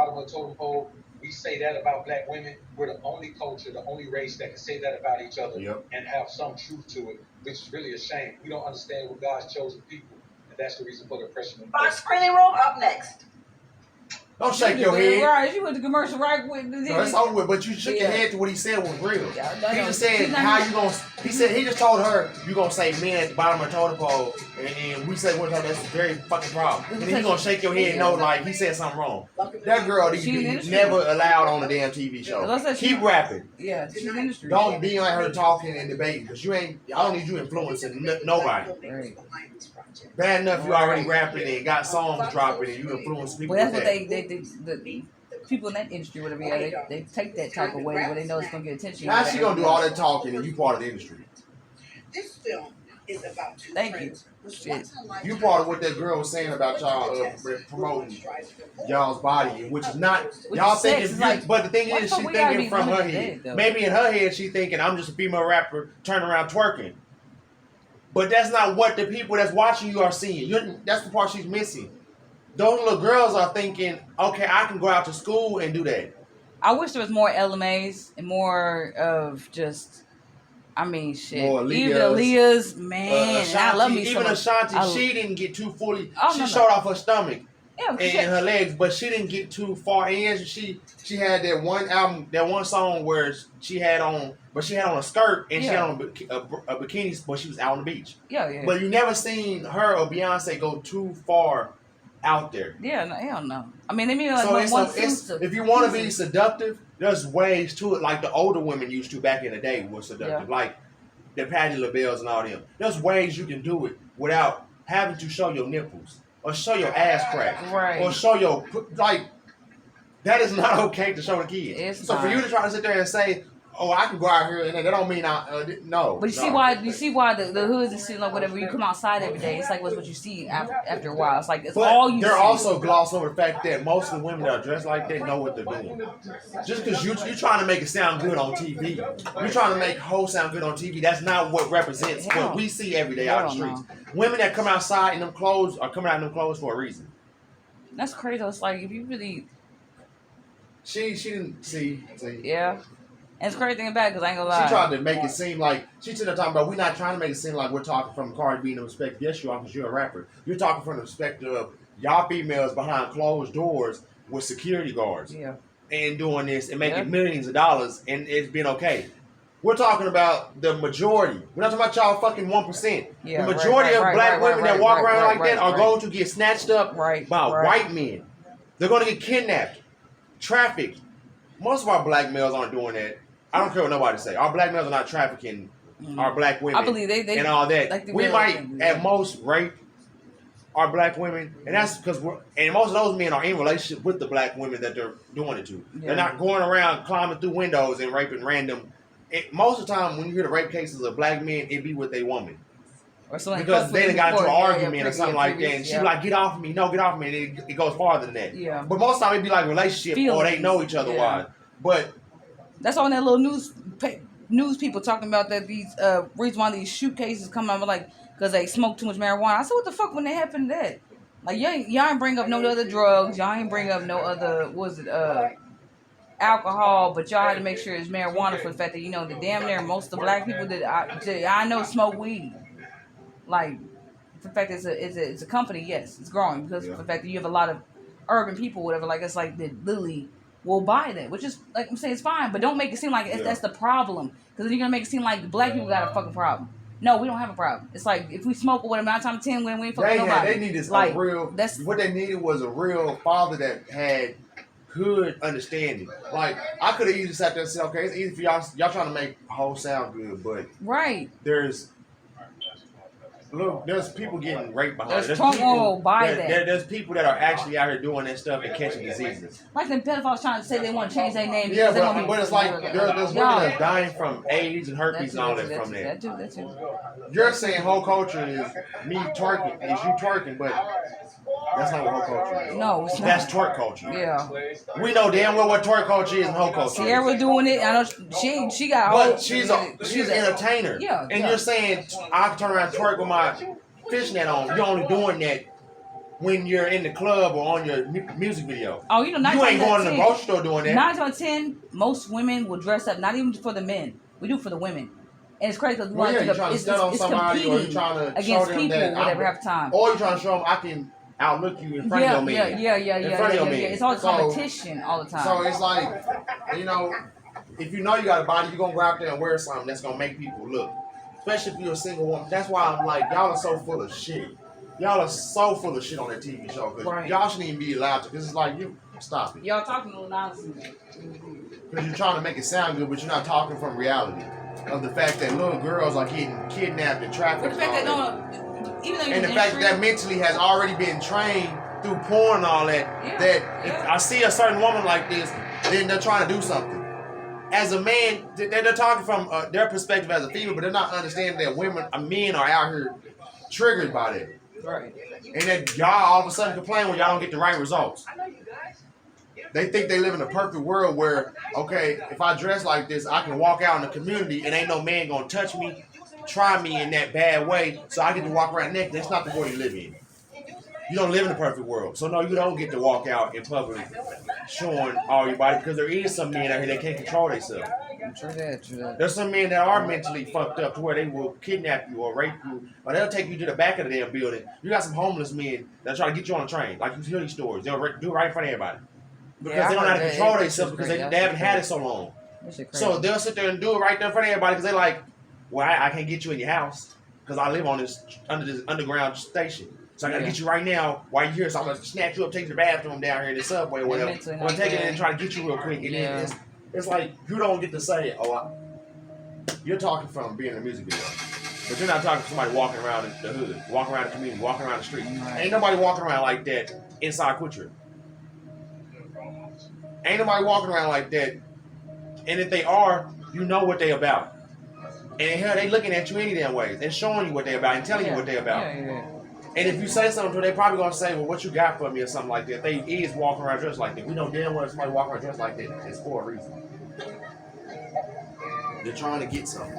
bottom of the totem pole. We say that about black women. We're the only culture, the only race that can say that about each other and have some truth to it, which is really a shame. We don't understand what God's chosen people, and that's the reason for the oppression. Box screening room up next. Don't shake your head. Right, she went to commercial right with. No, that's over with. But you shook your head to what he said was real. He just said how you gonna. He just told her you gonna say men at the bottom of the totem pole, and we say one time that's a very fucking problem. And then you gonna shake your head, no, like he said something wrong. That girl needs to be never allowed on a damn TV show. Keep rapping. Yeah, she's industry. Don't be like her talking and debating because you ain't. I don't need you influencing nobody. Right. Bad enough you already rapping and got songs dropping and you influence people. Well, that's what the people in that industry, whatever, they take that type of way where they know it's gonna get attention. Now she gonna do all that talking and you part of the industry. This film is about two friends. Shit. You part of what that girl was saying about y'all promoting y'all's body, which is not y'all thinking. Like, but the thing is, she thinking from her head. Maybe in her head, she thinking I'm just a female rapper turning around twerking. But that's not what the people that's watching you are seeing. That's the part she's missing. Those little girls are thinking, okay, I can go out to school and do that. I wish there was more LMAs and more of just, I mean, shit. More even Aaliyah's, man, Ashanti, I love me even Ashanti, she didn't get too fully. She showed off her stomach and her legs, but she didn't get too far in. She had that one album, that one song where she had on a skirt and she had on a bikini, but she was out on the beach. Yeah. But you never seen her or Beyonce go too far out there. Yeah, no, hell no. I mean, they mean like if you want to be seductive, there's ways to it, like the older women used to back in the day were seductive, like the Patti LaBelle's and all them. There's ways you can do it without having to show your nipples or show your ass crack, right? Or show your that is not okay to show the kids. So for you to try to sit there and say, "Oh, I can go out here," and that don't mean no. But you see why the hoods and shit, like whatever, you come outside every day, it's like what's what you see after a while. It's like it's all you see. They're also gloss over the fact that most of the women that are dressed like that know what they're doing. Just because you're trying to make it sound good on TV, you're trying to make hoes sound good on TV. That's not what represents what we see every day out in the streets. Women that come outside in them clothes are coming out in them clothes for a reason. That's crazy. It's like if you really. She didn't see. Yeah. And it's crazy thing about it because I ain't gonna lie. She tried to make it seem like she's talking about we're not trying to make it seem like we're talking from Cardi B in the perspective. Yes, you are because you're a rapper. You're talking from the perspective of y'all females behind closed doors with security guards. Yeah. And doing this and making millions of dollars and it's been okay. We're talking about the majority. We're not talking about y'all fucking 1%. Yeah, the majority of black women that walk around like that are going to get snatched up by white men. They're going to get kidnapped, trafficked. Most of our black males aren't doing that. I don't care what nobody say. Our black males are not trafficking our black women. I believe they and all that. Like we might at most rape our black women, and that's because most of those men are in relationship with the black women that they're doing it to. Yeah. They're not going around climbing through windows and raping random. Most of the time, when you hear the rape cases of black men, it be with their woman. Because they done got into an argument or something like that, and she be like, "Get off of me, no, get off of me." And it goes farther than that. Yeah. But most of the time, it be like a relationship or they know each other wise. But that's on that little news people talking about that these reason why these shoot cases come out like because they smoke too much marijuana. I said, what the fuck when they happen to that? Like y'all ain't bring up no other drugs, y'all ain't bring up no other alcohol, but y'all had to make sure it's marijuana for the fact that the damn near most of the black people that I know smoke weed. Like the fact that it's a company, yes, it's growing because of the fact that you have a lot of urban people, whatever. Like it's like that literally will buy that, which is like I'm saying, it's fine, but don't make it seem like that's the problem because then you're gonna make it seem like the black people got a fucking problem. No, we don't have a problem. It's like if we smoke or whatever, 9 times 10 when we ain't fucking nobody. They needed like what they needed was a real father that had good understanding. Like I could have easily sat there and said, okay, it's easy for y'all trying to make a whole sound good, but there's people getting raped behind it. There's people that are actually out here doing that stuff and catching diseases. Like the pedophiles trying to say they want to change their name. Yeah, but it's like there's women that's dying from AIDS and herpes and all that from that. That too. You're saying whole culture is me twerking, is you twerking, but that's not what whole culture is. No, it's not. That's twerk culture. Yeah. We know damn well what twerk culture is and whole culture. Sierra doing it. I know she got. But she's an entertainer. Yeah. And you're saying I can turn around and twerk with my fishnet on. You're only doing that when you're in the club or on your music video. Oh, you know, you ain't going to the grocery store doing that. 9 times 10, most women will dress up, not even for the men. We do it for the women. And it's crazy because you're trying to stand on somebody, or you're trying to show them people, that whatever have time. Or you're trying to show them I can outlook you in front of your man. Yeah. In front of your man. It's all competition all the time. So it's like, you know, if you know you got a body, you're going to go out there and wear something that's going to make people look. Especially if you're a single woman. That's why I'm like, y'all are so full of shit. Y'all are so full of shit on that TV show. Because y'all shouldn't even be allowed to. Because it's like, you stop it. Y'all talking a little nonsense. Because you're trying to make it sound good, but you're not talking from reality. Of the fact that little girls are getting kidnapped and trafficked. The fact that the fact that mentally has already been trained through porn and all that. If I see a certain woman like this, then they're trying to do something. As a man, they're talking from their perspective as a female, but they're not understanding that men are out here triggered by that. Right. And that y'all all of a sudden complain when y'all don't get the right results. They think they live in a perfect world where, okay, if I dress like this, I can walk out in the community and ain't no man gonna touch me, try me in that bad way, so I get to walk around naked. That's not the world you live in. You don't live in a perfect world. So no, you don't get to walk out in public showing all your body, because there is some men out here that can't control themselves. True that. There's some men that are mentally fucked up to where they will kidnap you or rape you, or they'll take you to the back of the damn building. You got some homeless men that try to get you on a train, like you hear these stories. They'll do it right in front of everybody. Because they don't know how to control themselves because they haven't had it so long. So they'll sit there and do it right there in front of everybody because they're like, well, I can't get you in your house because I live on this underground station. So I got to get you right now while you're here. So I'm going to snatch you up, take you to the bathroom down here in the subway or whatever. I'm going to take it in and try to get you real quick. And then it's like you don't get to say, you're talking from being in a music video. But you're not talking to somebody walking around the hood, walking around the community, walking around the street. Ain't nobody walking around like that inside Quick. Ain't nobody walking around like that. And if they are, you know what they about. And hell, they looking at you any damn ways and showing you what they about and telling you what they about. And if you say something to them, they probably gonna say, well, what you got for me or something like that. They is walking around dressed like that. We know damn well somebody walking around dressed like that is for a reason. They're trying to get something.